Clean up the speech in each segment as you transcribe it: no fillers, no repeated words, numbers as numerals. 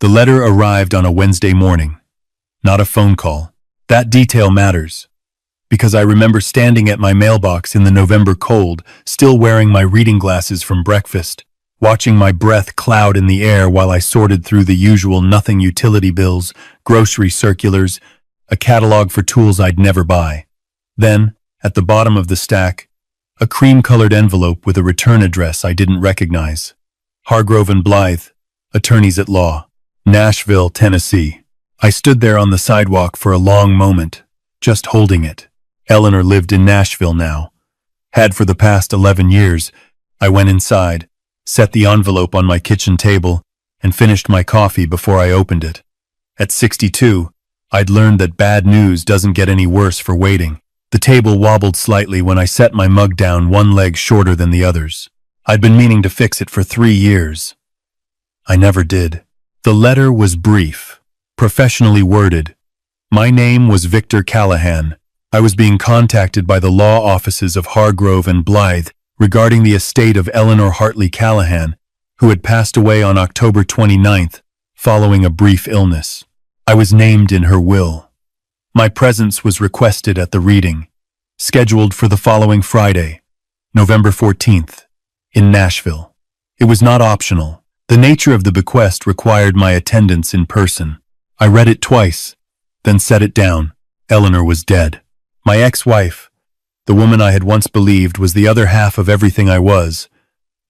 The letter arrived on a Wednesday morning, not a phone call. That detail matters, because I remember standing at my mailbox in the November cold, still wearing my reading glasses from breakfast, watching my breath cloud in the air while I sorted through the usual nothing utility bills, grocery circulars, a catalog for tools I'd never buy. Then, at the bottom of the stack, a cream-colored envelope with a return address I didn't recognize. Hargrove and Blythe, attorneys at law, Nashville, Tennessee. I stood there on the sidewalk for a long moment, just holding it. Eleanor lived in Nashville now. Had for the past 11 years. I went inside, set the envelope on my kitchen table, and finished my coffee before I opened it. At 62, I'd learned that bad news doesn't get any worse for waiting. The table wobbled slightly when I set my mug down, one leg shorter than the others. I'd been meaning to fix it for 3 years. I never did. The letter was brief, professionally worded. My name was Victor Callahan. I was being contacted by the law offices of Hargrove and Blythe regarding the estate of Eleanor Hartley Callahan, who had passed away on October 29th, following a brief illness. I was named in her will. My presence was requested at the reading, scheduled for the following Friday, November 14th, in Nashville. It was not optional. The nature of the bequest required my attendance in person. I read it twice, then set it down. Eleanor was dead. My ex-wife, the woman I had once believed was the other half of everything I was,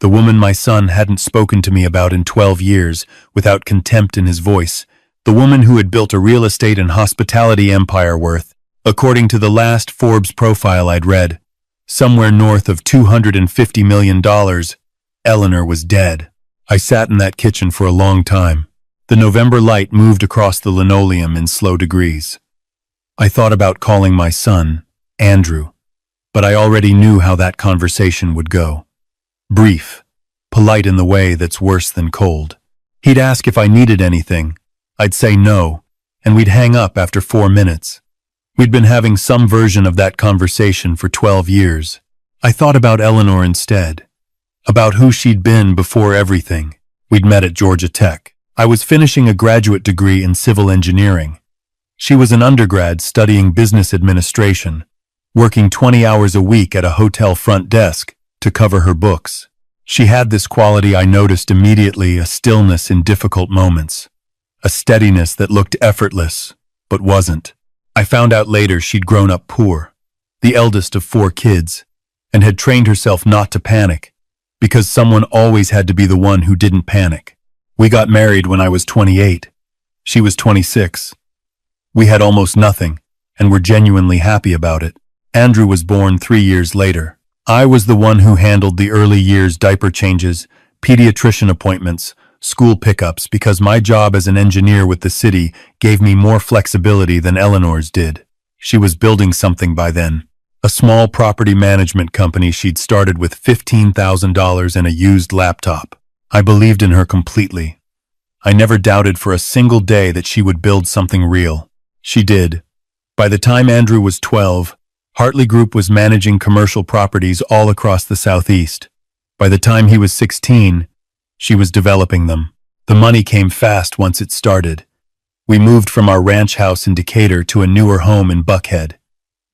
the woman my son hadn't spoken to me about in 12 years without contempt in his voice, the woman who had built a real estate and hospitality empire worth, according to the last Forbes profile I'd read, somewhere north of $250 million, Eleanor was dead. I sat in that kitchen for a long time. The November light moved across the linoleum in slow degrees. I thought about calling my son, Andrew, but I already knew how that conversation would go. Brief, polite in the way that's worse than cold. He'd ask if I needed anything. I'd say no, and we'd hang up after 4 minutes. We'd been having some version of that conversation for 12 years. I thought about Eleanor instead, about who she'd been before everything. We'd met at Georgia Tech. I was finishing a graduate degree in civil engineering. She was an undergrad studying business administration, working 20 hours a week at a hotel front desk to cover her books. She had this quality I noticed immediately, a stillness in difficult moments, a steadiness that looked effortless, but wasn't. I found out later she'd grown up poor, the eldest of 4 kids, and had trained herself not to panic, because someone always had to be the one who didn't panic. We got married when I was 28. She was 26. We had almost nothing, and were genuinely happy about it. Andrew was born 3 years later. I was the one who handled the early years diaper changes, pediatrician appointments, school pickups, because my job as an engineer with the city gave me more flexibility than Eleanor's did. She was building something by then. A small property management company she'd started with $15,000 and a used laptop. I believed in her completely. I never doubted for a single day that she would build something real. She did. By the time Andrew was 12, Hartley Group was managing commercial properties all across the Southeast. By the time he was 16, she was developing them. The money came fast once it started. We moved from our ranch house in Decatur to a newer home in Buckhead.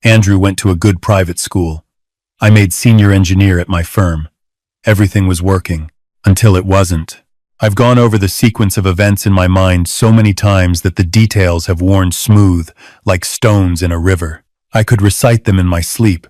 Andrew went to a good private school. I made senior engineer at my firm. Everything was working, until it wasn't. I've gone over the sequence of events in my mind so many times that the details have worn smooth, like stones in a river. I could recite them in my sleep,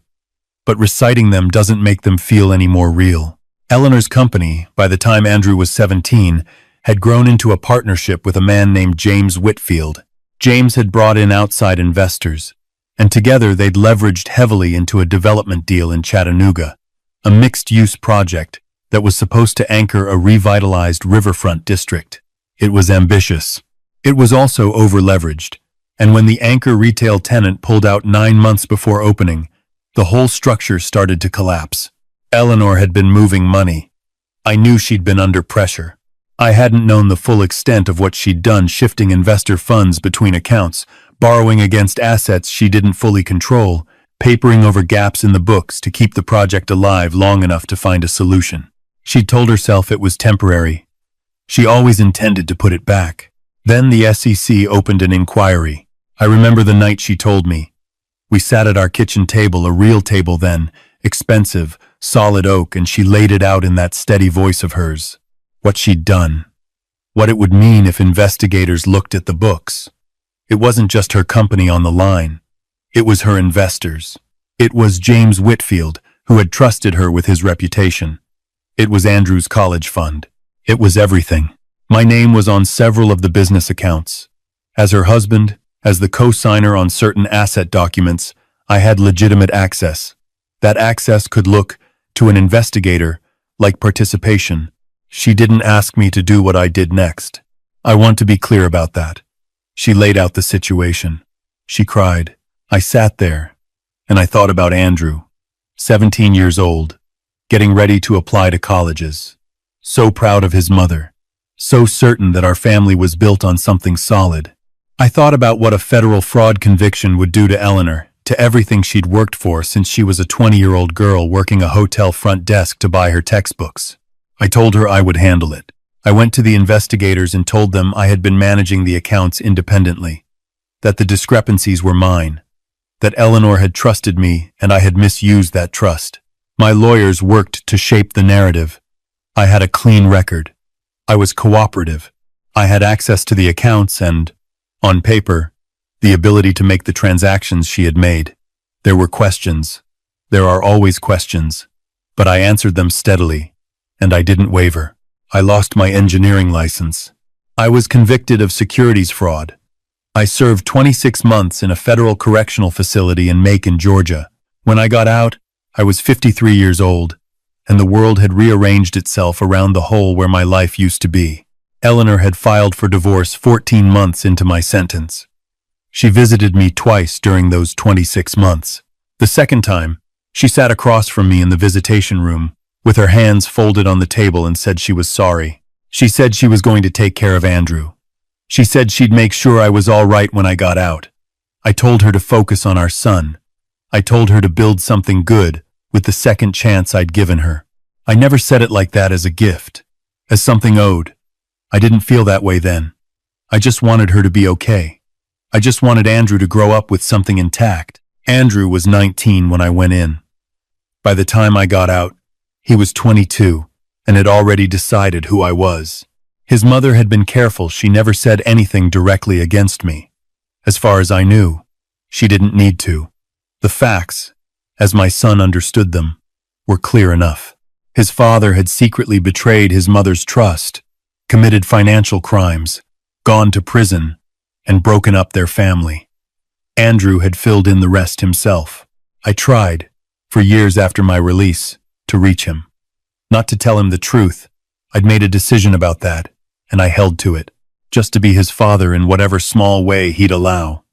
but reciting them doesn't make them feel any more real. Eleanor's company, by the time Andrew was 17, had grown into a partnership with a man named James Whitfield. James had brought in outside investors, and together they'd leveraged heavily into a development deal in Chattanooga, a mixed-use project that was supposed to anchor a revitalized riverfront district. It was ambitious. It was also over-leveraged, and when the anchor retail tenant pulled out 9 months before opening, the whole structure started to collapse. Eleanor had been moving money. I knew she'd been under pressure. I hadn't known the full extent of what she'd done, shifting investor funds between accounts, borrowing against assets she didn't fully control, papering over gaps in the books to keep the project alive long enough to find a solution. She'd told herself it was temporary. She always intended to put it back. Then the SEC opened an inquiry. I remember the night she told me. We sat at our kitchen table, a real table then, expensive, solid oak, and she laid it out in that steady voice of hers. What she'd done. What it would mean if investigators looked at the books. It wasn't just her company on the line. It was her investors. It was James Whitfield, who had trusted her with his reputation. It was Andrew's college fund. It was everything. My name was on several of the business accounts. As her husband, as the co-signer on certain asset documents, I had legitimate access. That access could look, to an investigator, like participation. She didn't ask me to do what I did next. I want to be clear about that. She laid out the situation. She cried. I sat there, and I thought about Andrew, 17 years old, getting ready to apply to colleges. So proud of his mother. So certain that our family was built on something solid. I thought about what a federal fraud conviction would do to Eleanor, to everything she'd worked for since she was a 20-year-old girl working a hotel front desk to buy her textbooks. I told her I would handle it. I went to the investigators and told them I had been managing the accounts independently, that the discrepancies were mine, that Eleanor had trusted me and I had misused that trust. My lawyers worked to shape the narrative. I had a clean record. I was cooperative. I had access to the accounts and, on paper, the ability to make the transactions she had made. There were questions. There are always questions. But I answered them steadily, and I didn't waver. I lost my engineering license. I was convicted of securities fraud. I served 26 months in a federal correctional facility in Macon, Georgia. When I got out, I was 53 years old, and the world had rearranged itself around the hole where my life used to be. Eleanor had filed for divorce 14 months into my sentence. She visited me twice during those 26 months. The second time, she sat across from me in the visitation room, with her hands folded on the table, and said she was sorry. She said she was going to take care of Andrew. She said she'd make sure I was all right when I got out. I told her to focus on our son. I told her to build something good with the second chance I'd given her. I never said it like that as a gift, as something owed. I didn't feel that way then. I just wanted her to be okay. I just wanted Andrew to grow up with something intact. Andrew was 19 when I went in. By the time I got out, he was 22 and had already decided who I was. His mother had been careful. She never said anything directly against me. As far as I knew, she didn't need to. The facts, as my son understood them, were clear enough. His father had secretly betrayed his mother's trust, committed financial crimes, gone to prison, and broken up their family. Andrew had filled in the rest himself. I tried, for years after my release, to reach him. Not to tell him the truth. I'd made a decision about that, and I held to it, just to be his father in whatever small way he'd allow.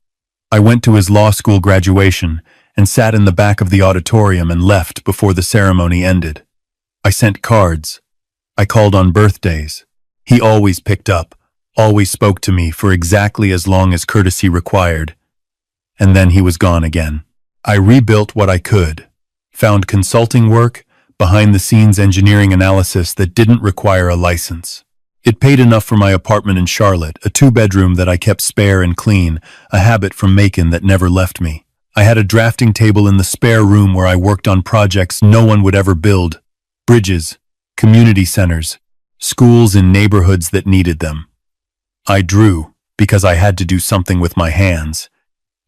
I went to his law school graduation and sat in the back of the auditorium and left before the ceremony ended. I sent cards. I called on birthdays. He always picked up, always spoke to me for exactly as long as courtesy required. And then he was gone again. I rebuilt what I could, found consulting work, behind-the-scenes engineering analysis that didn't require a license. It paid enough for my apartment in Charlotte, a 2-bedroom that I kept spare and clean, a habit from Macon that never left me. I had a drafting table in the spare room where I worked on projects no one would ever build, bridges, community centers, schools in neighborhoods that needed them. I drew because I had to do something with my hands,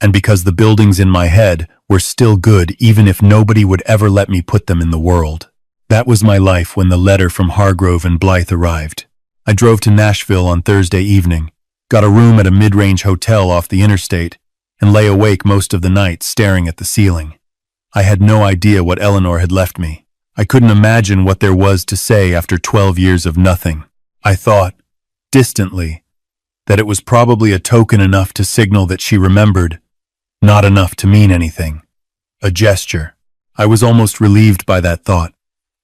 and because the buildings in my head were still good even if nobody would ever let me put them in the world. That was my life when the letter from Hargrove and Blythe arrived. I drove to Nashville on Thursday evening, got a room at a mid-range hotel off the interstate, and lay awake most of the night staring at the ceiling. I had no idea what Eleanor had left me. I couldn't imagine what there was to say after 12 years of nothing. I thought, distantly, that it was probably a token enough to signal that she remembered, not enough to mean anything. A gesture. I was almost relieved by that thought.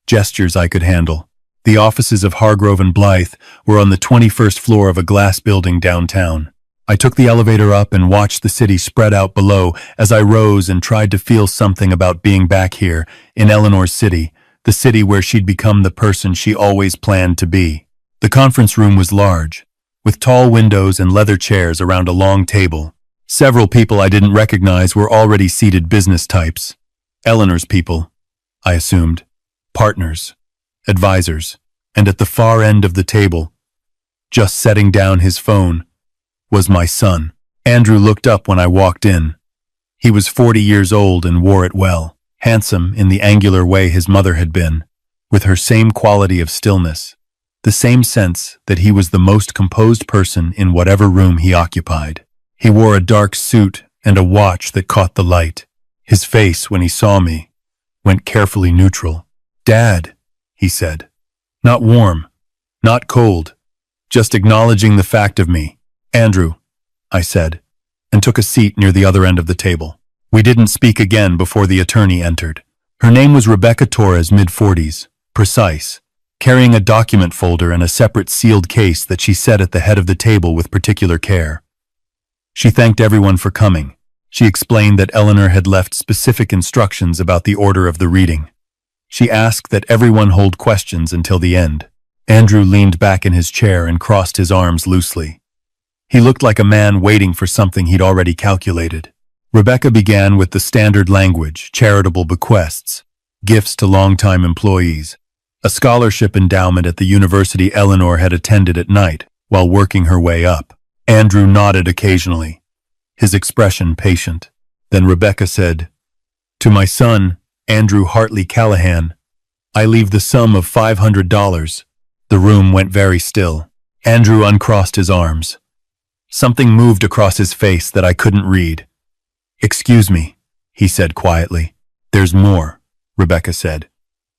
Gestures I could handle. The offices of Hargrove and Blythe were on the 21st floor of a glass building downtown. I took the elevator up and watched the city spread out below as I rose and tried to feel something about being back here in Eleanor's city, the city where she'd become the person she always planned to be. The conference room was large, with tall windows and leather chairs around a long table. Several people I didn't recognize were already seated business types. Eleanor's people, I assumed. Partners, advisors, and at the far end of the table, just setting down his phone, was my son. Andrew looked up when I walked in. He was 40 years old and wore it well, handsome in the angular way his mother had been, with her same quality of stillness, the same sense that he was the most composed person in whatever room he occupied. He wore a dark suit and a watch that caught the light. His face, when he saw me, went carefully neutral. "Dad," he said. Not warm, not cold, just acknowledging the fact of me. "Andrew," I said, and took a seat near the other end of the table. We didn't speak again before the attorney entered. Her name was Rebecca Torres, mid-40s, precise, carrying a document folder and a separate sealed case that she set at the head of the table with particular care. She thanked everyone for coming. She explained that Eleanor had left specific instructions about the order of the reading. She asked that everyone hold questions until the end. Andrew leaned back in his chair and crossed his arms loosely. He looked like a man waiting for something he'd already calculated. Rebecca began with the standard language, charitable bequests, gifts to longtime employees, a scholarship endowment at the university Eleanor had attended at night while working her way up. Andrew nodded occasionally, his expression patient. Then Rebecca said, "To my son, Andrew Hartley Callahan, I leave the sum of $500. The room went very still. Andrew uncrossed his arms. Something moved across his face that I couldn't read. "Excuse me," he said quietly. "There's more," Rebecca said.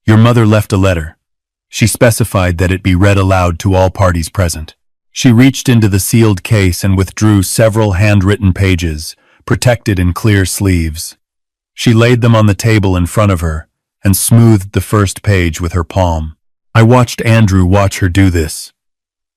"Your mother left a letter. She specified that it be read aloud to all parties present." She reached into the sealed case and withdrew several handwritten pages, protected in clear sleeves. She laid them on the table in front of her and smoothed the first page with her palm. I watched Andrew watch her do this.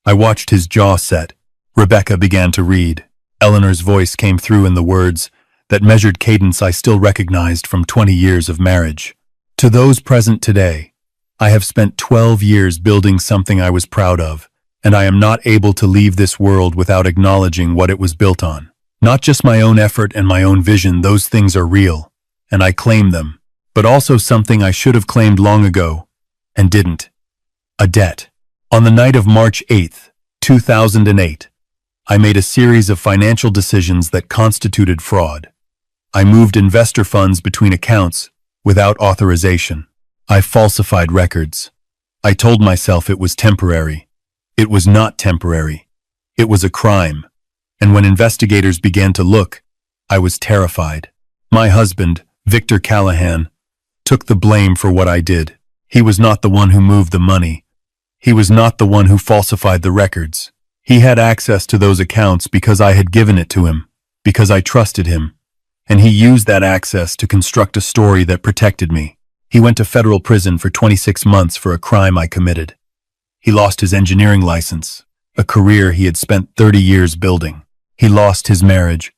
I watched his jaw set. Rebecca began to read. Eleanor's voice came through in the words, that measured cadence I still recognized from 20 years of marriage. "To those present today, I have spent 12 years building something I was proud of, and I am not able to leave this world without acknowledging what it was built on. Not just my own effort and my own vision, those things are real, and I claim them, but also something I should have claimed long ago, and didn't. A debt. On the night of March 8th, 2008, I made a series of financial decisions that constituted fraud. I moved investor funds between accounts without authorization. I falsified records. I told myself it was temporary. It was not temporary. It was a crime. And when investigators began to look, I was terrified. My husband, Victor Callahan, took the blame for what I did. He was not the one who moved the money. He was not the one who falsified the records. He had access to those accounts because I had given it to him, because I trusted him, and he used that access to construct a story that protected me. He went to federal prison for 26 months for a crime I committed. He lost his engineering license, a career he had spent 30 years building. He lost his marriage,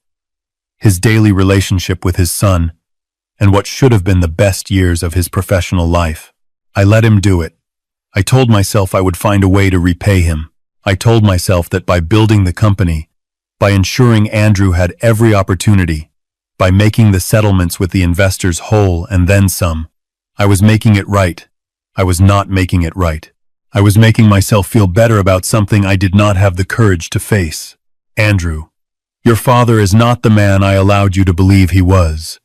his daily relationship with his son, and what should have been the best years of his professional life. I let him do it. I told myself I would find a way to repay him. I told myself that by building the company, by ensuring Andrew had every opportunity, by making the settlements with the investors whole and then some, I was making it right. I was not making it right. I was making myself feel better about something I did not have the courage to face. "Andrew, your father is not the man I allowed you to believe he was.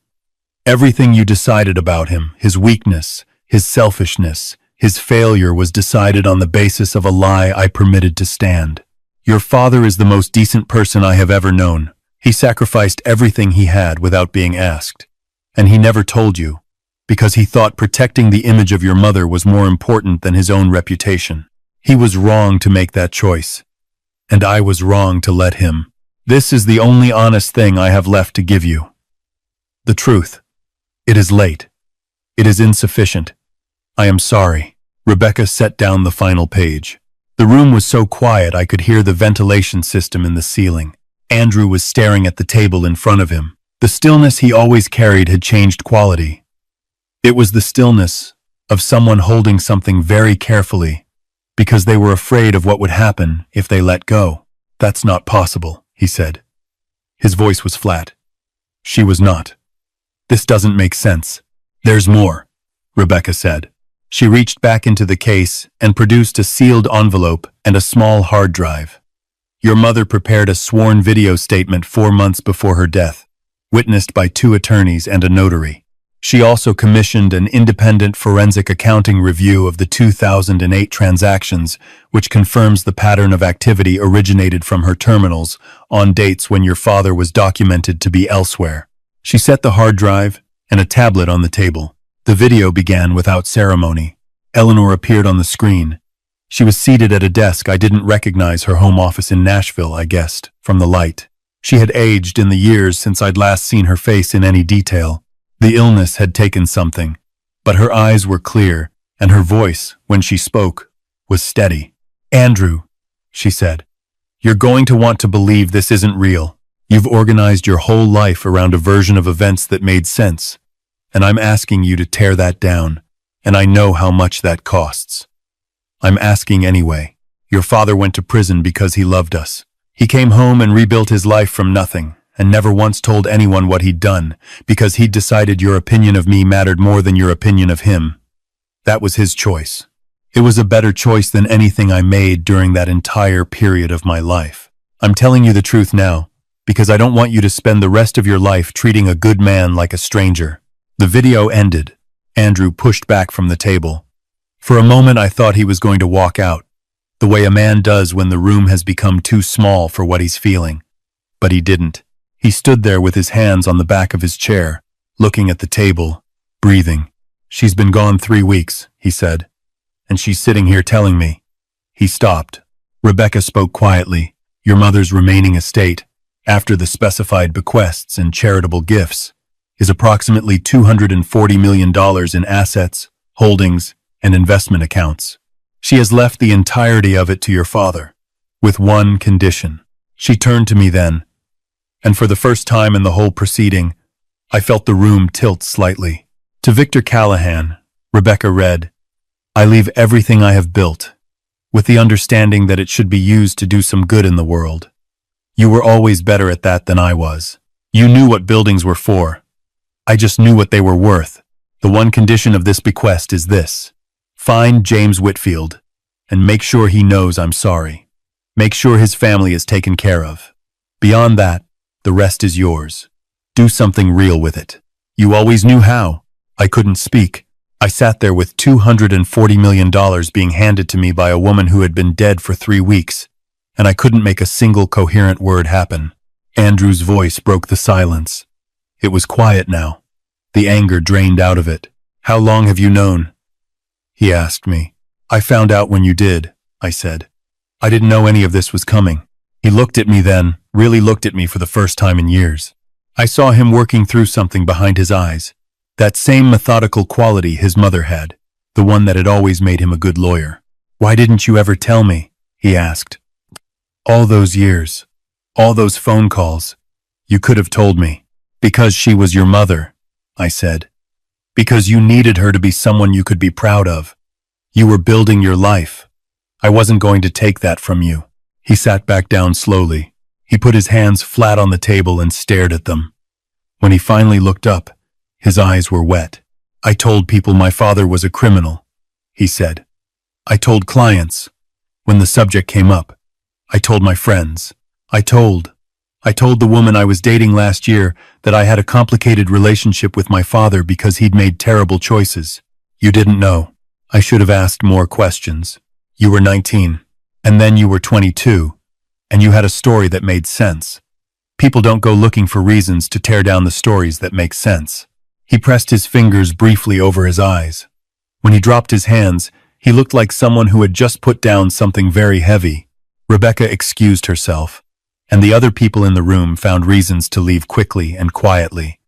Everything you decided about him, his weakness, his selfishness, his failure was decided on the basis of a lie I permitted to stand. Your father is the most decent person I have ever known. He sacrificed everything he had without being asked. And he never told you, because he thought protecting the image of your mother was more important than his own reputation. He was wrong to make that choice, and I was wrong to let him. This is the only honest thing I have left to give you. The truth. It is late. It is insufficient. I am sorry." Rebecca set down the final page. The room was so quiet I could hear the ventilation system in the ceiling. Andrew was staring at the table in front of him. The stillness he always carried had changed quality. It was the stillness of someone holding something very carefully because they were afraid of what would happen if they let go. That's not possible, he said. His voice was flat. She was not. This doesn't make sense. There's more, Rebecca said. She reached back into the case and produced a sealed envelope and a small hard drive. Your mother prepared a sworn video statement 4 months before her death, witnessed by 2 attorneys and a notary. She also commissioned an independent forensic accounting review of the 2008 transactions, which confirms the pattern of activity originated from her terminals on dates when your father was documented to be elsewhere. She set the hard drive and a tablet on the table. The video began without ceremony. Eleanor appeared on the screen. She was seated at a desk. I didn't recognize her home office in Nashville, I guessed, from the light. She had aged in the years since I'd last seen her face in any detail. The illness had taken something, but her eyes were clear, and her voice, when she spoke, was steady. Andrew, she said, you're going to want to believe this isn't real. You've organized your whole life around a version of events that made sense, and I'm asking you to tear that down, and I know how much that costs. I'm asking anyway. Your father went to prison because he loved us. He came home and rebuilt his life from nothing, and never once told anyone what he'd done, because he'd decided your opinion of me mattered more than your opinion of him. That was his choice. It was a better choice than anything I made during that entire period of my life. I'm telling you the truth now, because I don't want you to spend the rest of your life treating a good man like a stranger. The video ended. Andrew pushed back from the table. For a moment I thought he was going to walk out, the way a man does when the room has become too small for what he's feeling. But he didn't. He stood there with his hands on the back of his chair, looking at the table, breathing. She's been gone 3 weeks, he said, and she's sitting here telling me. He stopped. Rebecca spoke quietly. Your mother's remaining estate, after the specified bequests and charitable gifts, is approximately $240 million in assets, holdings, and investment accounts. She has left the entirety of it to your father, with one condition. She turned to me then, and for the first time in the whole proceeding, I felt the room tilt slightly. To Victor Callahan, Rebecca read, I leave everything I have built, with the understanding that it should be used to do some good in the world. You were always better at that than I was. You knew what buildings were for. I just knew what they were worth. The one condition of this bequest is this. Find James Whitfield, and make sure he knows I'm sorry. Make sure his family is taken care of. Beyond that, the rest is yours. Do something real with it. You always knew how. I couldn't speak. I sat there with $240 million being handed to me by a woman who had been dead for 3 weeks, and I couldn't make a single coherent word happen. Andrew's voice broke the silence. It was quiet now. The anger drained out of it. How long have you known? He asked me. I found out when you did, I said. I didn't know any of this was coming. He looked at me then, really looked at me for the first time in years. I saw him working through something behind his eyes. That same methodical quality his mother had, the one that had always made him a good lawyer. Why didn't you ever tell me? He asked. All those years, all those phone calls, you could have told me. Because she was your mother, I said. Because you needed her to be someone you could be proud of. You were building your life. I wasn't going to take that from you. He sat back down slowly. He put his hands flat on the table and stared at them. When he finally looked up, his eyes were wet. I told people my father was a criminal, he said. I told clients. When the subject came up, I told my friends. I told the woman I was dating last year that I had a complicated relationship with my father because he'd made terrible choices. You didn't know. I should have asked more questions. You were 19, and then you were 22, and you had a story that made sense. People don't go looking for reasons to tear down the stories that make sense. He pressed his fingers briefly over his eyes. When he dropped his hands, he looked like someone who had just put down something very heavy. Rebecca excused herself, and the other people in the room found reasons to leave quickly and quietly,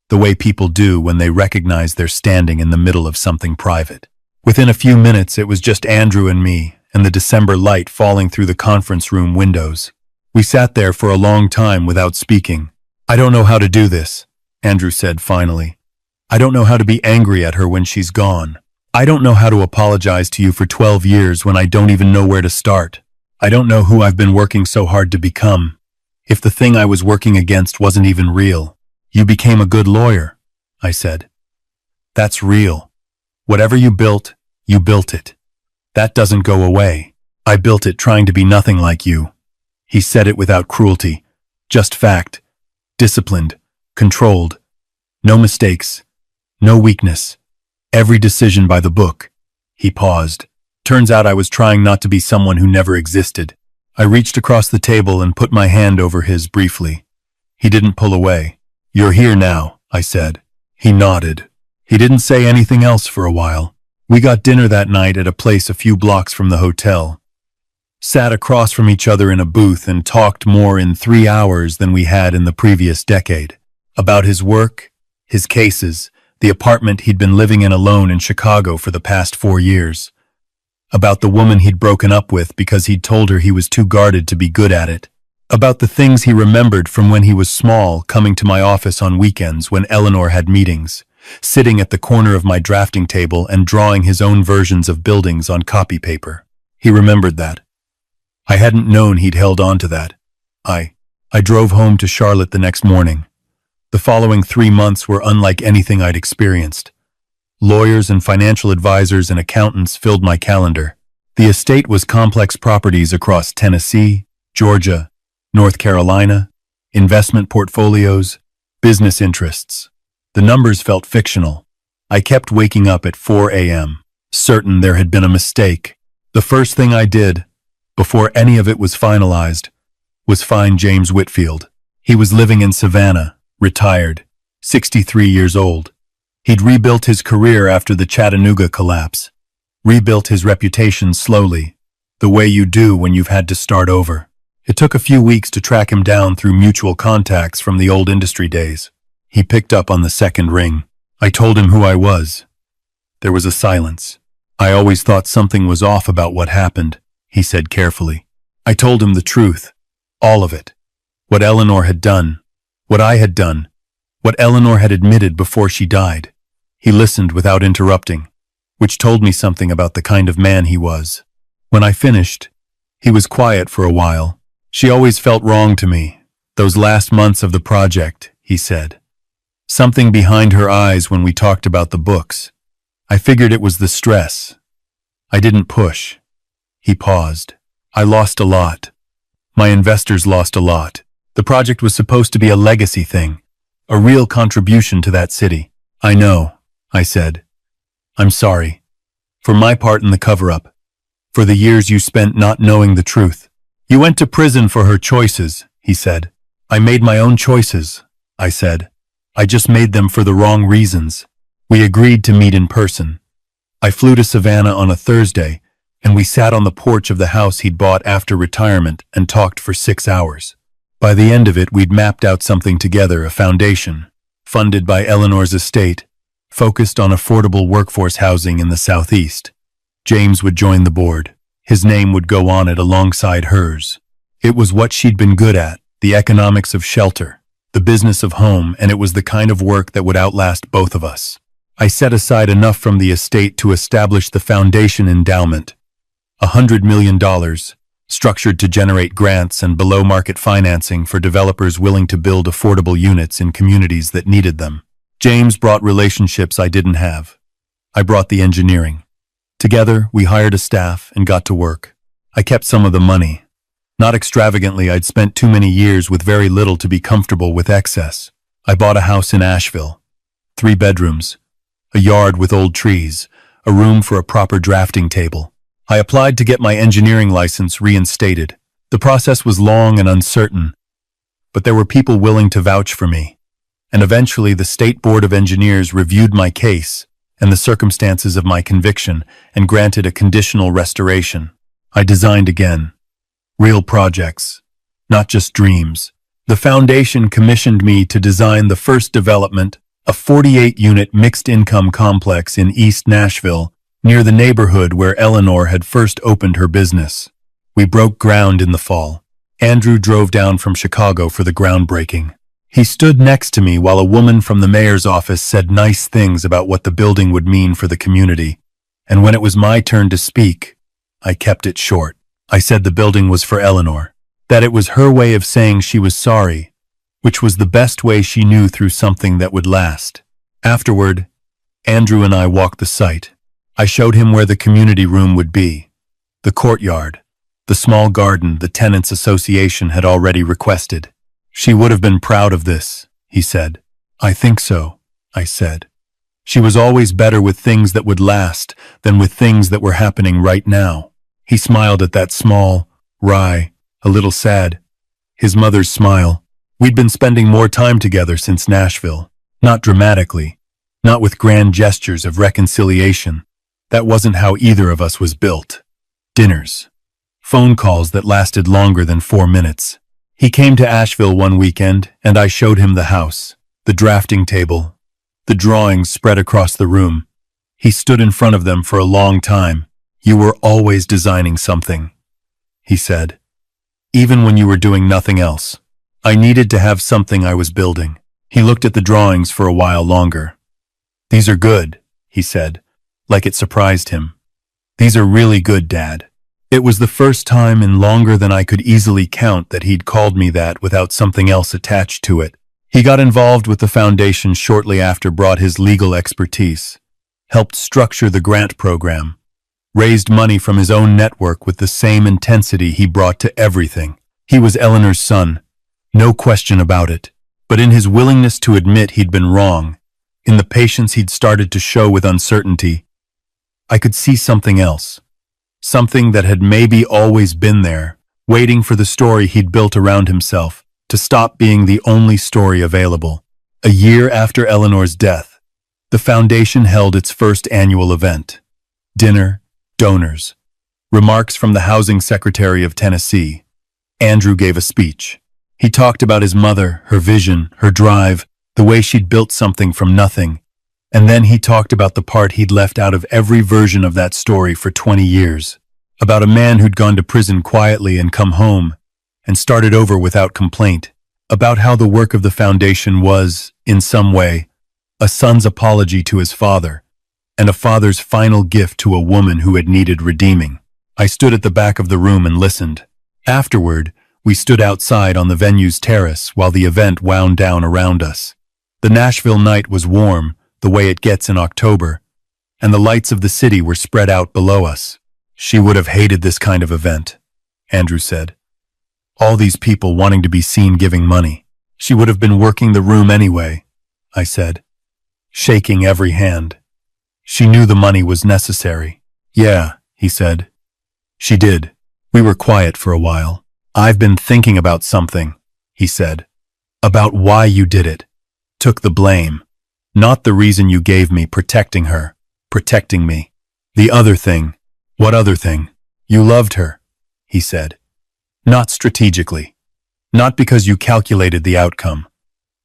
the way people do when they recognize they're standing in the middle of something private. Within a few minutes, it was just Andrew and me, and the December light falling through the conference room windows. We sat there for a long time without speaking. I don't know how to do this, Andrew said finally. I don't know how to be angry at her when she's gone. I don't know how to apologize to you for 12 years when I don't even know where to start. I don't know who I've been working so hard to become. If the thing I was working against wasn't even real. You became a good lawyer, I said. That's real. Whatever you built it. That doesn't go away. I built it trying to be nothing like you. He said it without cruelty. Just fact. Disciplined. Controlled. No mistakes. No weakness. Every decision by the book. He paused. Turns out I was trying not to be someone who never existed. I reached across the table and put my hand over his briefly. He didn't pull away. You're here now, I said. He nodded. He didn't say anything else for a while. We got dinner that night at a place a few blocks from the hotel. Sat across from each other in a booth and talked more in 3 hours than we had in the previous decade. About his work, his cases, the apartment he'd been living in alone in Chicago for the past 4 years. About the woman he'd broken up with because he'd told her he was too guarded to be good at it. About the things he remembered from when he was small, coming to my office on weekends when Eleanor had meetings, sitting at the corner of my drafting table and drawing his own versions of buildings on copy paper. He remembered that. I hadn't known he'd held on to that. I drove home to Charlotte the next morning. The following 3 months were unlike anything I'd experienced. Lawyers and financial advisors and accountants filled my calendar. The estate was complex properties across Tennessee, Georgia, North Carolina, investment portfolios, business interests. The numbers felt fictional. I kept waking up at 4 a.m., certain there had been a mistake. The first thing I did, before any of it was finalized, was find James Whitfield. He was living in Savannah, retired, 63 years old. He'd rebuilt his career after the Chattanooga collapse, rebuilt his reputation slowly, the way you do when you've had to start over. It took a few weeks to track him down through mutual contacts from the old industry days. He picked up on the second ring. I told him who I was. There was a silence. I always thought something was off about what happened, he said carefully. I told him the truth, all of it. What Eleanor had done, what I had done, what Eleanor had admitted before she died. He listened without interrupting, which told me something about the kind of man he was. When I finished, he was quiet for a while. She always felt wrong to me, those last months of the project, he said. Something behind her eyes when we talked about the books. I figured it was the stress. I didn't push. He paused. I lost a lot. My investors lost a lot. The project was supposed to be a legacy thing, a real contribution to that city. I know, I said. I'm sorry. For my part in the cover-up. For the years you spent not knowing the truth. You went to prison for her choices, he said. I made my own choices, I said. I just made them for the wrong reasons. We agreed to meet in person. I flew to Savannah on a Thursday, and we sat on the porch of the house he'd bought after retirement and talked for 6 hours. By the end of it, we'd mapped out something together, a foundation, funded by Eleanor's estate, focused on affordable workforce housing in the Southeast. James would join the board. His name would go on it alongside hers. It was what she'd been good at, the economics of shelter, the business of home, and it was the kind of work that would outlast both of us. I set aside enough from the estate to establish the foundation endowment, $100 million, structured to generate grants and below-market financing for developers willing to build affordable units in communities that needed them. James brought relationships I didn't have. I brought the engineering. Together, we hired a staff and got to work. I kept some of the money. Not extravagantly, I'd spent too many years with very little to be comfortable with excess. I bought a house in Asheville. 3 bedrooms, a yard with old trees, a room for a proper drafting table. I applied to get my engineering license reinstated. The process was long and uncertain, but there were people willing to vouch for me. And eventually the State Board of Engineers reviewed my case and the circumstances of my conviction and granted a conditional restoration. I designed again. Real projects, not just dreams. The foundation commissioned me to design the first development, a 48-unit mixed-income complex in East Nashville, near the neighborhood where Eleanor had first opened her business. We broke ground in the fall. Andrew drove down from Chicago for the groundbreaking. He stood next to me while a woman from the mayor's office said nice things about what the building would mean for the community, and when it was my turn to speak, I kept it short. I said the building was for Eleanor, that it was her way of saying she was sorry, which was the best way she knew through something that would last. Afterward, Andrew and I walked the site. I showed him where the community room would be, the courtyard, the small garden the tenants' association had already requested. She would have been proud of this, he said. I think so, I said. She was always better with things that would last than with things that were happening right now. He smiled at that small, wry, a little sad. His mother's smile. We'd been spending more time together since Nashville. Not dramatically. Not with grand gestures of reconciliation. That wasn't how either of us was built. Dinners. Phone calls that lasted longer than 4 minutes. He came to Asheville one weekend, and I showed him the house, the drafting table, the drawings spread across the room. He stood in front of them for a long time. You were always designing something, he said. Even when you were doing nothing else. I needed to have something I was building. He looked at the drawings for a while longer. These are good, he said, like it surprised him. These are really good, Dad. It was the first time in longer than I could easily count that he'd called me that without something else attached to it. He got involved with the foundation shortly after, brought his legal expertise, helped structure the grant program, raised money from his own network with the same intensity he brought to everything. He was Eleanor's son, no question about it, but in his willingness to admit he'd been wrong, in the patience he'd started to show with uncertainty, I could see something else. Something that had maybe always been there, waiting for the story he'd built around himself to stop being the only story available. A year after Eleanor's death, the foundation held its first annual event. Dinner, donors, remarks from the Housing Secretary of Tennessee. Andrew gave a speech. He talked about his mother, her vision, her drive, the way she'd built something from nothing. And then he talked about the part he'd left out of every version of that story for 20 years. About a man who'd gone to prison quietly and come home and started over without complaint. About how the work of the foundation was, in some way, a son's apology to his father, and a father's final gift to a woman who had needed redeeming. I stood at the back of the room and listened. Afterward, we stood outside on the venue's terrace while the event wound down around us. The Nashville night was warm, the way it gets in October, and the lights of the city were spread out below us. She would have hated this kind of event, Andrew said. All these people wanting to be seen giving money. She would have been working the room anyway, I said, shaking every hand. She knew the money was necessary. Yeah, he said. She did. We were quiet for a while. I've been thinking about something, he said. About why you did it. Took the blame. Not the reason you gave me, protecting her. Protecting me. The other thing. What other thing? You loved her, he said. Not strategically. Not because you calculated the outcome.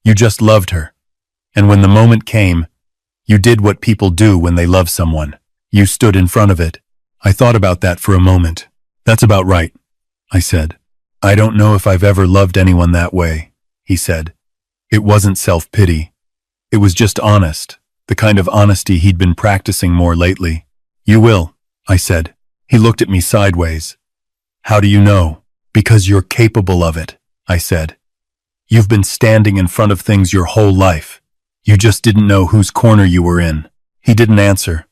You just loved her. And when the moment came, you did what people do when they love someone. You stood in front of it. I thought about that for a moment. That's about right, I said. I don't know if I've ever loved anyone that way, he said. It wasn't self-pity. It was just honest, the kind of honesty he'd been practicing more lately. You will, I said. He looked at me sideways. How do you know? Because you're capable of it, I said. You've been standing in front of things your whole life. You just didn't know whose corner you were in. He didn't answer.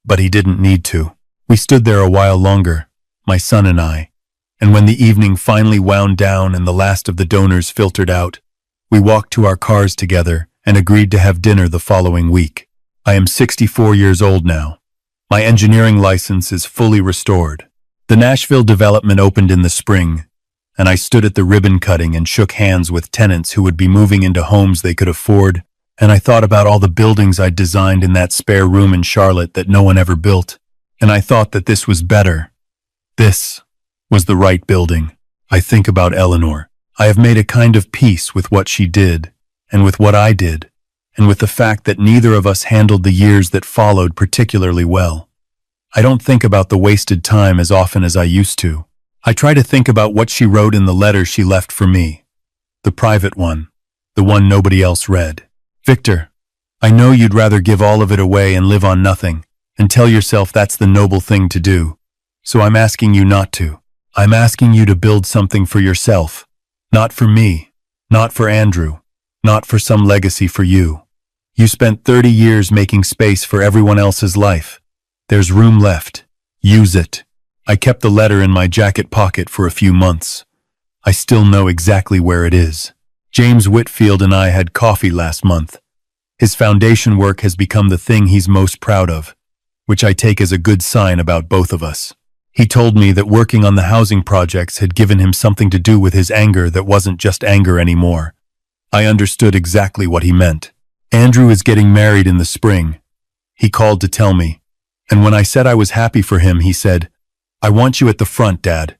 But he didn't need to. We stood there a while longer, my son and I, and when the evening finally wound down and the last of the donors filtered out, we walked to our cars together and agreed to have dinner the following week. I am 64 years old now. My engineering license is fully restored. The Nashville development opened in the spring, and I stood at the ribbon cutting and shook hands with tenants who would be moving into homes they could afford, and I thought about all the buildings I'd designed in that spare room in Charlotte that no one ever built, and I thought that this was better. This was the right building. I think about Eleanor. I have made a kind of peace with what she did, and with what I did, and with the fact that neither of us handled the years that followed particularly well. I don't think about the wasted time as often as I used to. I try to think about what she wrote in the letter she left for me. The private one. The one nobody else read. Victor, I know you'd rather give all of it away and live on nothing, and tell yourself that's the noble thing to do. So I'm asking you not to. I'm asking you to build something for yourself. Not for me. Not for Andrew. Not for some legacy for you. You spent 30 years making space for everyone else's life. There's room left. Use it. I kept the letter in my jacket pocket for a few months. I still know exactly where it is. James Whitfield and I had coffee last month. His foundation work has become the thing he's most proud of, which I take as a good sign about both of us. He told me that working on the housing projects had given him something to do with his anger that wasn't just anger anymore. I understood exactly what he meant. Andrew is getting married in the spring. He called to tell me, and when I said I was happy for him, he said, "I want you at the front, Dad.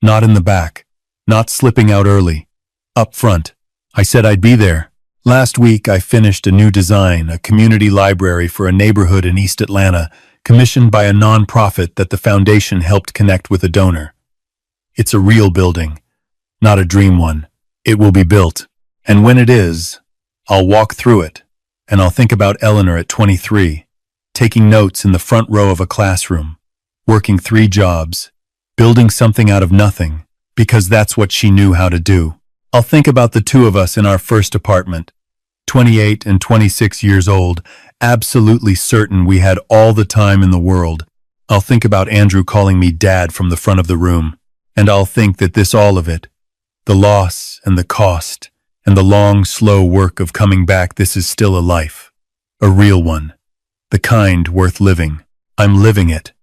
Not in the back. Not slipping out early. Up front." I said I'd be there. Last week, I finished a new design, a community library for a neighborhood in East Atlanta, commissioned by a nonprofit that the foundation helped connect with a donor. It's a real building, not a dream one. It will be built. And when it is, I'll walk through it, and I'll think about Eleanor at 23, taking notes in the front row of a classroom, working 3 jobs, building something out of nothing, because that's what she knew how to do. I'll think about the 2 of us in our first apartment, 28 and 26 years old, absolutely certain we had all the time in the world. I'll think about Andrew calling me Dad from the front of the room, and I'll think that all of it, the loss and the cost, and the long, slow work of coming back, this is still a life. A real one. The kind worth living. I'm living it.